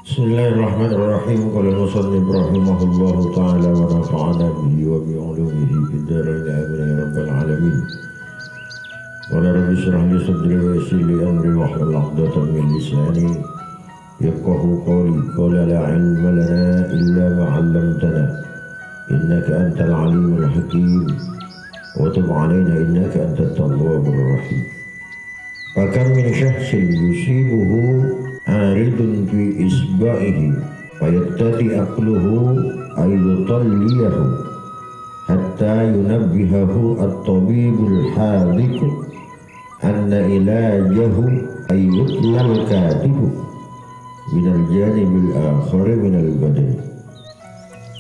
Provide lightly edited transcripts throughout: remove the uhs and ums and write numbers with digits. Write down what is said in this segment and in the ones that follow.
Bismillahirrahmanirrahim. Qala al-musannif rahimahullahu ta'ala wa nafa'ana bihi wa bi'ulumihi fid dharain amin ya rabbal alamin. Qala rabbi shrah li sadri wa yassir li amri wahlul 'uqdatam min lisani yafqahu qawli. Qala la 'ilma lana illa ma 'allamtana innaka antal 'alimul hakim wa tub 'alaina innaka antat tawwabur rahim. Fakam min syakhsin yusibuhu aridun fi isba'ihi fayattati aqluhu ay yutalliyahu hatta yunabbihahu at-tabibul hadiku anna ilajahu ay yutlal katibu minal janibil akhari minal badani.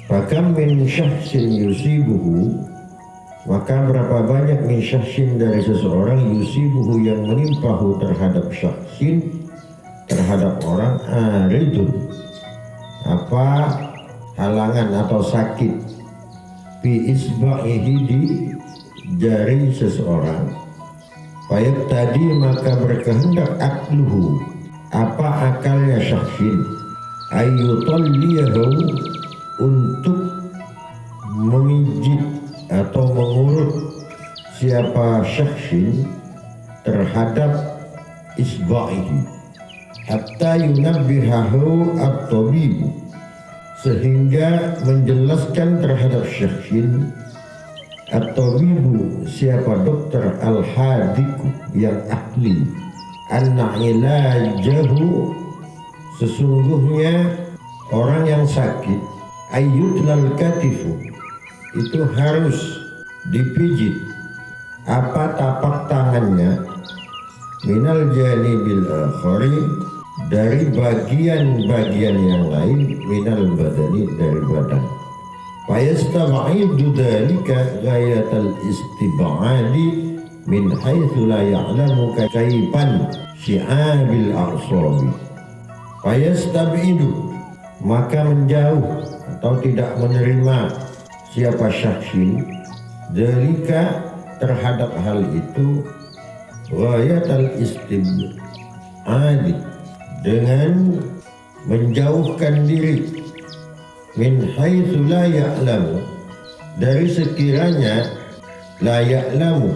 Fakam min syakhsin yusibuhu, maka berapa banyak min syakhsin dari seseorang yusibuhu yang menimpahu terhadap syakhsin, terhadap orang aridun, apa halangan atau sakit, fi isba'ihi di jari seseorang, fayat tadi maka berkehendak akluhu, apa akalnya syakhsin, ayyutalliyahu untuk memijit atau mengurut siapa syakhsin terhadap isba'ihi, hatta yunabbihahu at-tabib, sehingga menjelaskan terhadap syakhsin at-tabibu, siapa dokter, al-hadiku yang ahli, anna ilajahu, sesungguhnya orang yang sakit, ayyutlal katifu, itu harus dipijit apa tapak tangannya, minal janibil akhari, dari bagian-bagian yang lain, minal badani, dari badan. Fayastab'idu dhalika ghayatal istib'adi min haitsu la ya'lamu kayfan syi'abil a'sabi. Fayastab'idu, maka menjauh atau tidak menerima siapa syakhsin dhalika, terhadap hal itu, ghayatal istib'adi, dengan menjauhkan diri, min haitsu la ya'lamu, dari sekiranya la ya'lamu,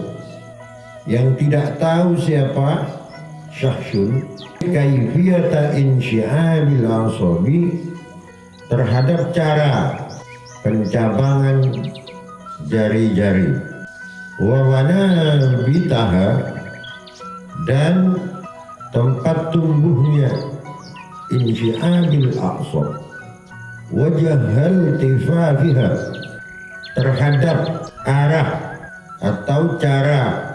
yang tidak tahu siapa syakhsun, kaifiyata insyi'abil asabi, terhadap cara pencabangan jari-jari, wa manabitaha, dan tempat tumbuhnya, insyi'abil a'sab, wajahal tifafiha, terhadap arah atau cara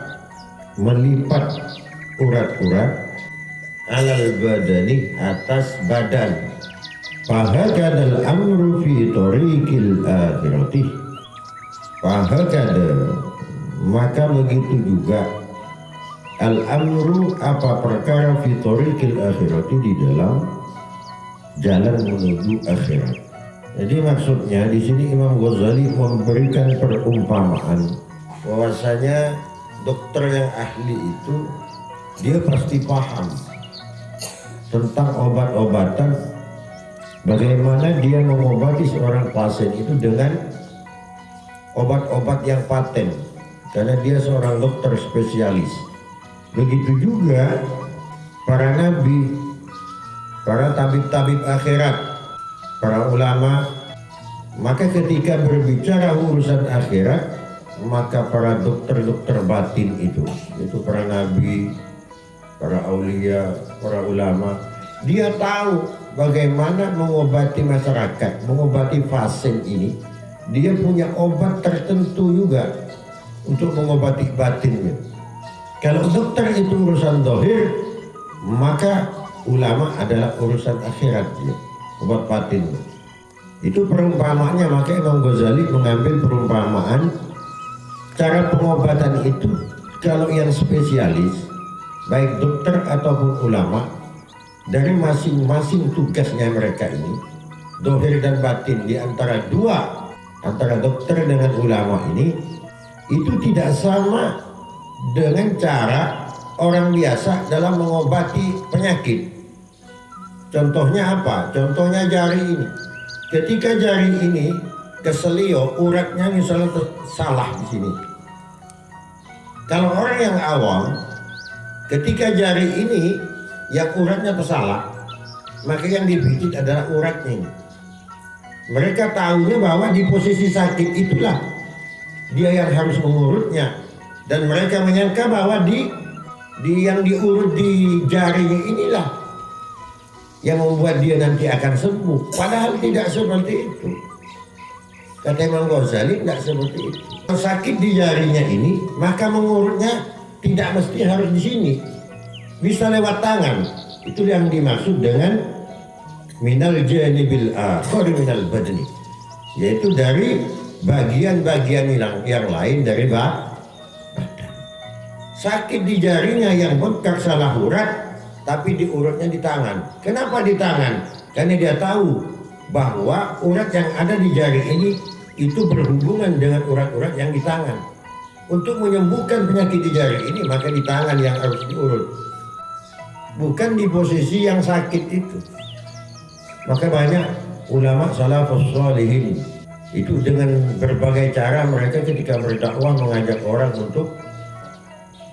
melipat urat-urat, alal badani, atas badan. Fahakadal amru fi tariqil akhirati, fahakada, maka begitu juga al-amru, apa perkara, fi tariqil akhirati, di dalam jalan menuju akhirat. Jadi maksudnya di sini Imam Ghazali memberikan perumpamaan bahwasanya dokter yang ahli itu dia pasti paham tentang obat-obatan, bagaimana dia mengobati seorang pasien itu dengan obat-obat yang paten, karena dia seorang dokter spesialis. Begitu juga para nabi, para tabib-tabib akhirat, para ulama, maka ketika berbicara urusan akhirat, maka para dokter-dokter batin itu para nabi, para aulia, para ulama, dia tahu bagaimana mengobati masyarakat, mengobati pasien ini. Dia punya obat tertentu juga untuk mengobati batinnya. Kalau dokter itu urusan zahir, maka ulama adalah urusan akhirat, ya, obat batin. Itu perumpamaannya. Maka Imam Ghazali mengambil perumpamaan cara pengobatan itu. Kalau yang spesialis, baik dokter ataupun ulama, dari masing-masing tugasnya mereka ini, zahir dan batin, di antara dokter dengan ulama ini, itu tidak sama dengan cara orang biasa dalam mengobati penyakit. Contohnya apa? Contohnya jari ini. Ketika jari ini keselio, uratnya misalnya salah di sini. Kalau orang yang awam, ketika jari ini yang uratnya tersalah, maka yang dipijit adalah uratnya ini. Mereka tahunya bahwa di posisi sakit itulah dia yang harus mengurutnya, dan mereka menyangka bahwa di yang diurut di jarinya inilah yang membuat dia nanti akan sembuh. Padahal tidak seperti itu. Kata Imam Ghazali tidak seperti itu. Kalau sakit di jarinya ini, maka mengurutnya tidak mesti harus di sini. Bisa lewat tangan. Itu yang dimaksud dengan minal janibil akhir minal badani, yaitu dari bagian-bagian yang lain dari badan. Sakit di jarinya yang bengkak salah urat, tapi diurutnya di tangan. Kenapa di tangan? Karena dia tahu bahwa urat yang ada di jari ini itu berhubungan dengan urat-urat yang di tangan. Untuk menyembuhkan penyakit di jari ini, maka di tangan yang harus diurut, bukan di posisi yang sakit itu. Maka banyak ulama salafus shalihin itu dengan berbagai cara mereka ketika berdakwah mengajak orang untuk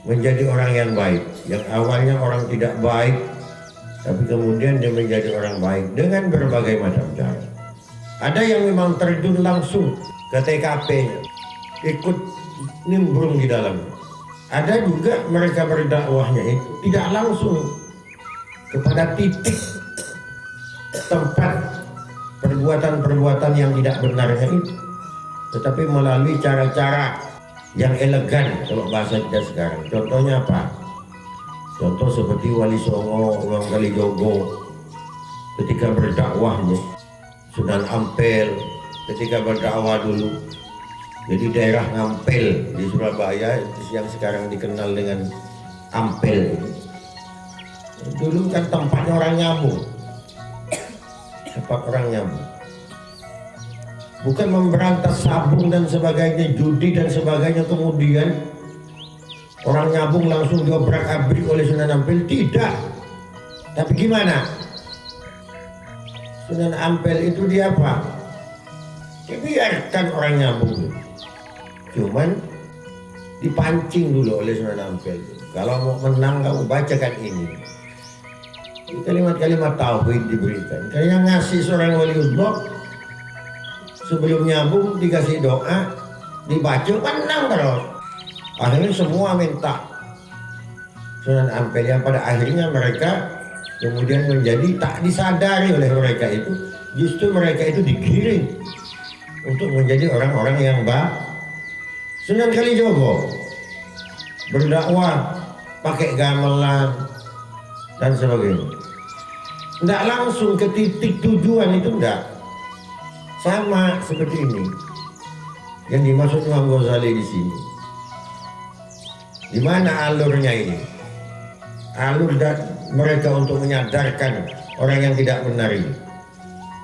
menjadi orang yang baik. Yang awalnya orang tidak baik, tapi kemudian dia menjadi orang baik dengan berbagai macam cara. Ada yang memang terjun langsung ke TKP-nya, ikut nimbrung di dalam. Ada juga mereka berdakwahnya itu tidak langsung kepada titik tempat perbuatan-perbuatan yang tidak benarnya itu, tetapi melalui cara-cara yang elegan kalau bahasa kita sekarang. Contohnya apa? Contoh seperti Wali Songo, Imam Kalijogo ketika berdakwahnya, Sunan Ampel ketika berdakwah dulu. Jadi daerah Ngampel di Surabaya yang sekarang dikenal dengan Ampel itu, dulu kan tempatnya orang nyambung. Tempat orang nyambung. Bukan memberantas sabung dan sebagainya, judi dan sebagainya, kemudian orang nyambung langsung diobrak-abrik oleh Sunan Ampel. Tidak. Tapi gimana? Sunan Ampel itu dia apa? Dibiarkan orang nyambung. Cuman dipancing dulu oleh Sunan Ampel. Kalau mau menang kamu bacakan ini. Kalimat-kalimat tauhid diberikan. Kayak yang ngasih seorang waliullah sebelum nyambung dikasih doa, dibaca, menang terus. Akhirnya semua minta Sunan Ampel, yang pada akhirnya mereka kemudian menjadi tak disadari oleh mereka itu, justru mereka itu digiring untuk menjadi orang-orang yang baik. Sunan Kalijogo berdakwah pakai gamelan dan sebagainya. Tidak langsung ke titik tujuan itu, tidak. Sama seperti ini yang dimaksud Imam Ghazali di sini. Di mana alurnya ini? Alur dan mereka untuk menyadarkan orang yang tidak benar ini.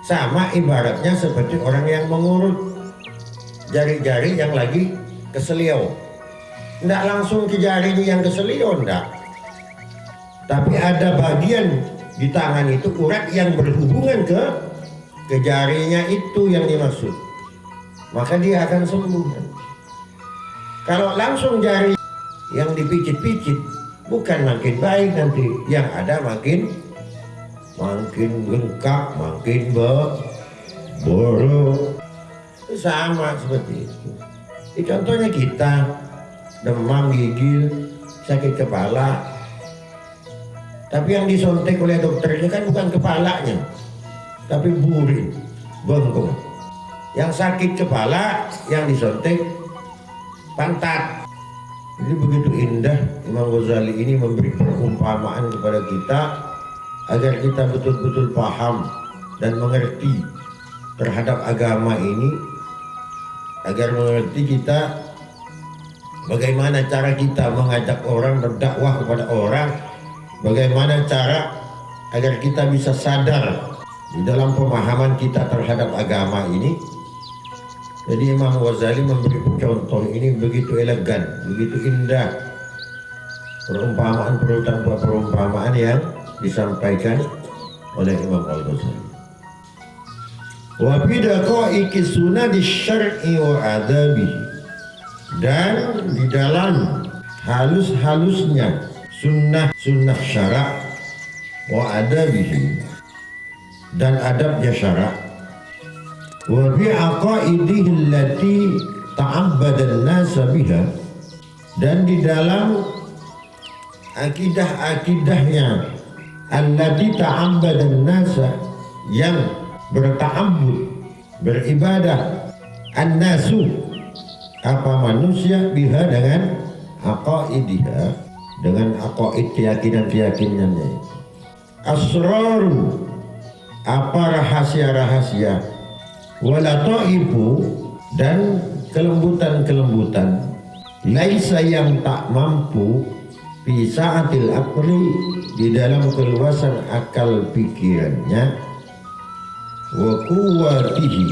Sama ibaratnya seperti orang yang mengurut jari-jari yang lagi keselio. Tidak langsung ke jarinya yang keselio, tidak. Tapi ada bagian di tangan itu urat yang berhubungan ke jarinya itu yang dimaksud. Maka dia akan sembuh. Kalau langsung jari yang dipicit-picit, bukan makin baik nanti, yang ada makin bengkak, makin buruk. Sama seperti itu. Contohnya kita demam, gigil, sakit kepala. Tapi yang disontek oleh dokternya kan bukan kepalanya, tapi burin, bengkong. Yang sakit kepala, yang disontek pantat. Jadi begitu indah Imam Ghazali ini memberi perumpamaan kepada kita agar kita betul-betul paham dan mengerti terhadap agama ini, agar mengerti kita bagaimana cara kita mengajak orang, berdakwah kepada orang, bagaimana cara agar kita bisa sadar di dalam pemahaman kita terhadap agama ini. Jadi Imam Ghazali memberi contoh ini begitu elegan, begitu indah. Perumpamaan yang disampaikan oleh Imam Al-Ghazali. Wa fi daqaiqi sunani syar'i wa adabihi, dan di dalam halus-halusnya sunnah syara' wa adabihi, dan adabnya syara', wa bi aqaidihi allati ta'abbada an-nasa biha, dan di dalam akidah-akidahnya allati ta'abbada an-nasa, yang berta'abbud, beribadah, an-nasu apa manusia, biha dengan aqaidiha, dengan aqaid, keyakinan-keyakinannya, asraru apa rahasia-rahasia, walataifu dan kelembutan-kelembutan, laisa yang tak mampu fi sa'atil aqli di dalam keluasan akal pikirannya, wa quwwatihi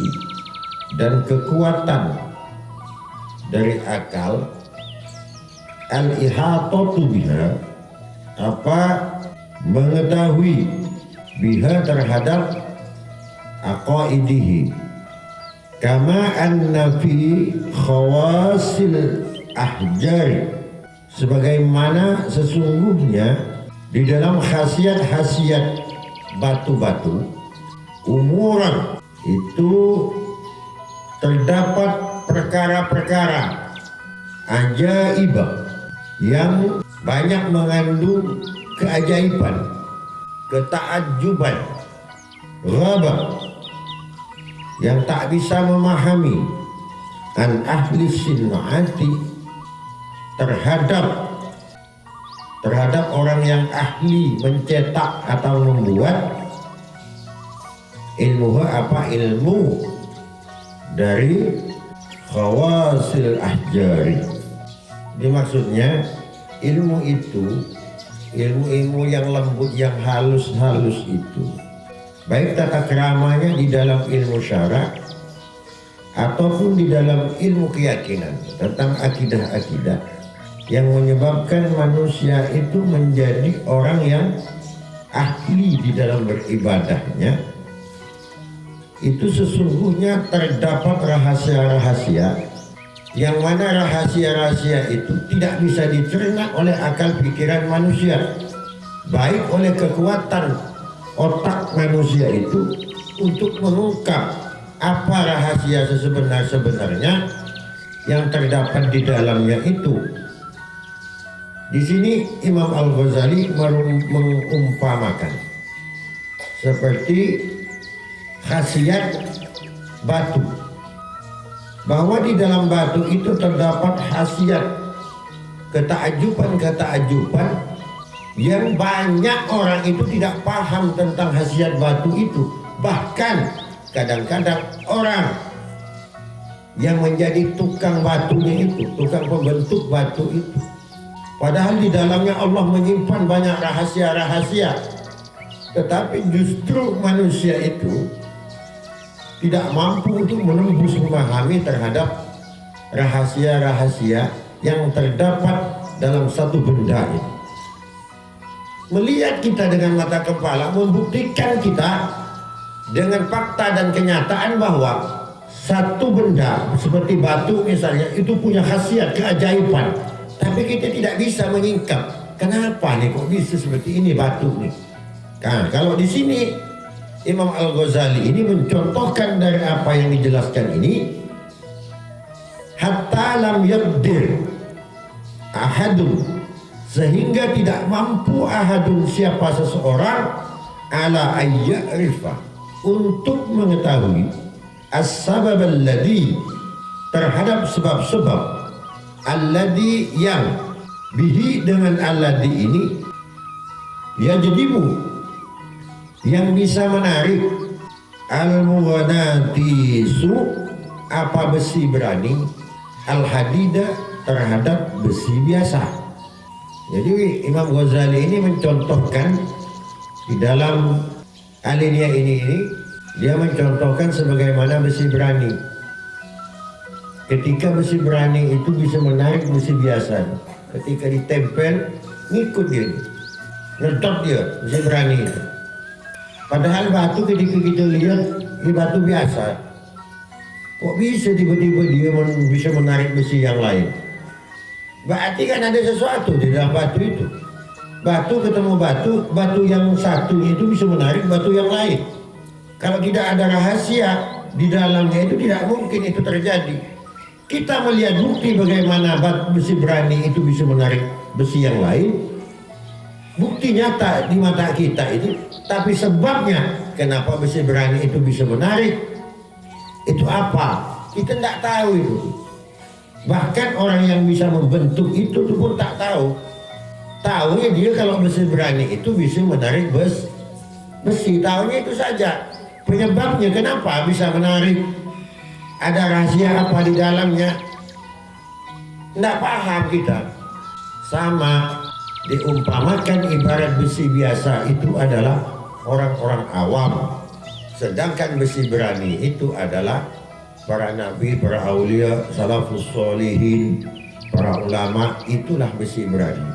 dan kekuatan dari akal, al-ihatatu biha apa mengetahui, biha terhadap aqaidihi, kama anna fi khawasil ahjari, sebagaimana sesungguhnya di dalam khasiat-khasiat batu-batu, umuran itu terdapat perkara-perkara ajaibah yang banyak mengandung keajaiban, ketakjuban, ghabah yang tak bisa memahami, an ahli sin'ati terhadap orang yang ahli mencetak atau membuat ilmu dari khawasil ahjari. Ini maksudnya ilmu itu, ilmu yang lembut, yang halus-halus itu, baik tata keramanya di dalam ilmu syara' ataupun di dalam ilmu keyakinan tentang akidah-akidah, yang menyebabkan manusia itu menjadi orang yang ahli di dalam beribadahnya. Itu sesungguhnya terdapat rahasia-rahasia, yang mana rahasia-rahasia itu tidak bisa dicerna oleh akal pikiran manusia, baik oleh kekuatan otak manusia itu untuk mengungkap apa rahasia sebenarnya yang terdapat di dalamnya itu. Di sini Imam Al-Ghazali mengumpamakan seperti khasiat batu, bahwa di dalam batu itu terdapat khasiat ketakjuban yang banyak orang itu tidak paham tentang khasiat batu itu. Bahkan kadang-kadang orang yang menjadi tukang batunya itu, tukang pembentuk batu itu, padahal di dalamnya Allah menyimpan banyak rahasia-rahasia, tetapi justru manusia itu tidak mampu untuk menembus, memahami terhadap rahasia-rahasia yang terdapat dalam satu benda ini. Melihat kita dengan mata kepala membuktikan kita dengan fakta dan kenyataan bahwa satu benda seperti batu misalnya itu punya khasiat keajaiban, tapi kita tidak bisa menyingkap. Kenapa nih kok bisa seperti ini batu nih? Nah, kalau di sini Imam Al-Ghazali ini mencontohkan dari apa yang dijelaskan ini, hatta lam yaqdir ahadun, sehingga tidak mampu ahadun siapa seseorang ala ayya'rifa untuk mengetahui as-sabab alladhi terhadap sebab-sebab alladhi yang bihi dengan alladhi ini yajdimu yang bisa menarik al-mughanatisu apa besi berani al-hadida terhadap besi biasa. Jadi Imam Ghazali ini mencontohkan di dalam alinea ini dia mencontohkan sebagaimana besi berani. Ketika besi berani itu bisa menarik besi biasa, ketika ditempel ngikut dia, ngedot dia besi berani itu. Padahal batu ketika kita lihat ini batu biasa. Kok bisa tiba-tiba dia bisa menarik besi yang lain? Berarti kan ada sesuatu di dalam batu itu. Batu ketemu batu, batu yang satu itu bisa menarik batu yang lain. Kalau tidak ada rahasia di dalamnya itu tidak mungkin itu terjadi. Kita melihat bukti bagaimana besi berani itu bisa menarik besi yang lain. Bukti nyata di mata kita itu. Tapi sebabnya kenapa besi berani itu bisa menarik, itu apa? Kita tidak tahu itu. Bahkan orang yang bisa membentuk itu pun tak tahu. Tahunya dia kalau besi berani itu bisa menarik besi. Tahunya itu saja. Penyebabnya kenapa bisa menarik? Ada rahasia apa di dalamnya? Tidak paham kita. Sama diumpamakan ibarat besi biasa itu adalah orang-orang awam. Sedangkan besi berani itu adalah para nabi, para aulia, salafus solihin, para ulama. Itulah besi berani.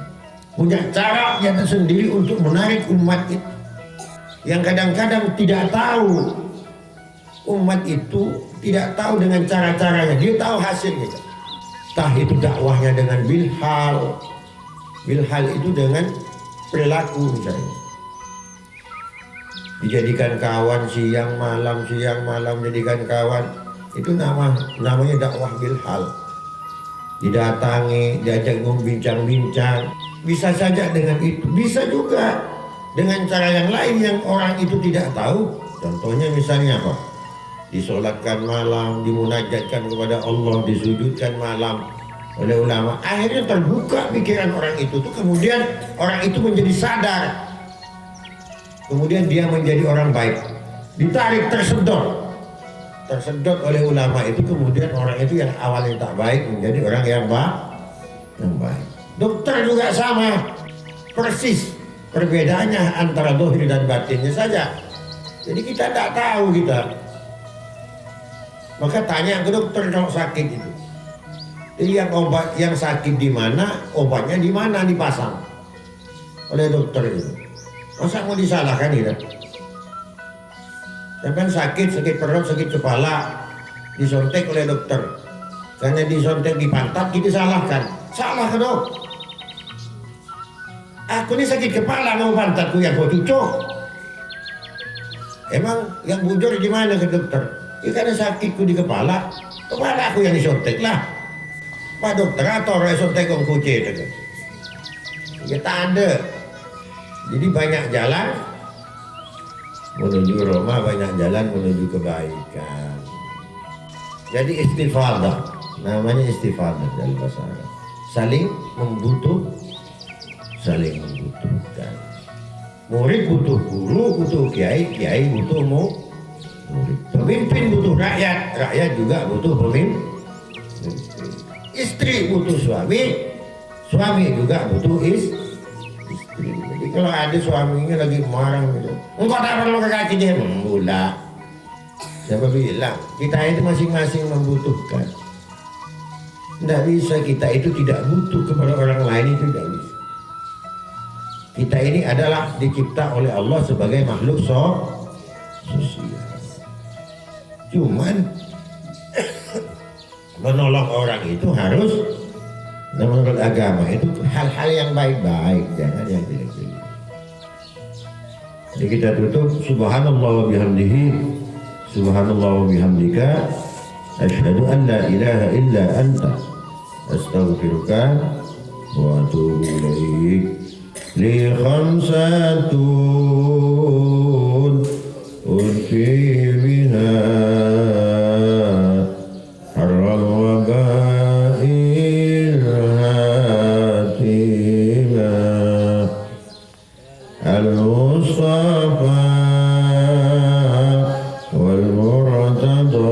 Punya cara yang tersendiri untuk menarik umat itu. Yang kadang-kadang tidak tahu, umat itu tidak tahu dengan cara-caranya, dia tahu hasilnya. Entah itu dakwahnya dengan bilhal itu dengan perilaku misalnya. Dijadikan kawan siang malam jadikan kawan, itu namanya dakwah bilhal. Didatangi, diajak bincang-bincang, bisa saja dengan itu, bisa juga dengan cara yang lain yang orang itu tidak tahu. Contohnya misalnya apa? Disolatkan malam, dimunajatkan kepada Allah, disujudkan malam oleh ulama. Akhirnya terbuka pikiran orang itu tuh, kemudian orang itu menjadi sadar. Kemudian dia menjadi orang baik. Ditarik, tersedot oleh ulama itu, kemudian orang itu yang awalnya tak baik menjadi orang yang baik. Dokter juga sama, persis. Perbedaannya antara dohir dan batinnya saja. Jadi kita tak tahu kita. Maka tanya ke dokter kalau sakit itu. Jadi yang sakit di mana, obatnya di mana dipasang oleh dokter itu. Masa mau disalahkan gitu? Kan sakit perut, sakit kepala, disontek oleh dokter. Karena disontek di pantat, kita salahkan. Salah dok. Aku ini sakit kepala, mau pantatku yang kau cucuk. Emang yang bujur gimana ke dokter? Ya karena sakitku di kepala aku yang disontek lah. Pak dokter atau orang sontek kong kucing itu. Ya tak ada. Jadi banyak jalan menuju Roma, banyak jalan menuju kebaikan. Jadi istifadah, namanya istifadah dalam bahasa Arab. Saling membutuhkan. Murid butuh guru, butuh kiai butuh murid. Pemimpin butuh rakyat juga butuh pemimpin. Istri butuh suami juga butuh istri. Jadi kalau ada suaminya lagi marah gitu, engkau tak perlu kekaki dia, enggak. Siapa bilang? Kita itu masing-masing membutuhkan. Tidak bisa kita itu tidak butuh kepada orang lain, itu tidak bisa. Kita ini adalah dicipta oleh Allah sebagai makhluk sosial. Cuman menolong orang itu harus, menurut agama itu hal-hal yang baik-baik, jangan yang jelek-jelek. Jadi kita tutup, subhanallah wa bihamdihi, subhanallah wa bihamdika, asyhadu an la ilaha illa anta, astaghfiruka wa atubu ilaik. Li khamsatun urfi biha harral wabail hatima al-mustafa wal murtada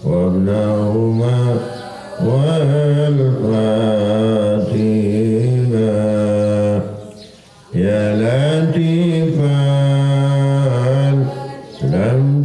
wa ibnahuma wal fatima ya latifan lam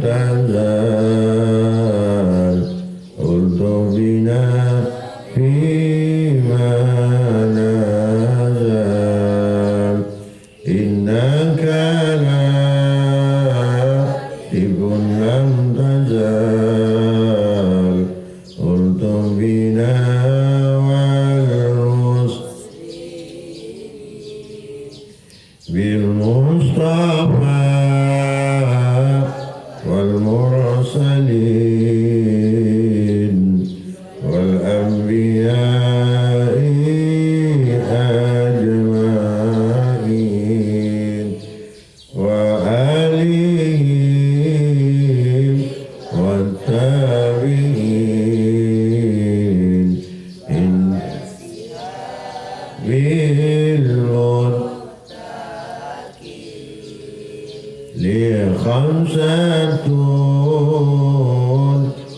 خمسة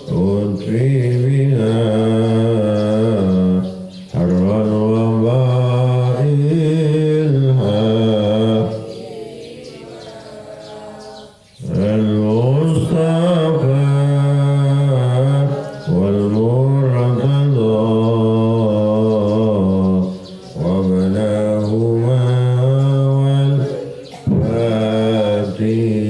أطفي بها حر الوباء المصطفى والمرتضى وابناهما والفاتح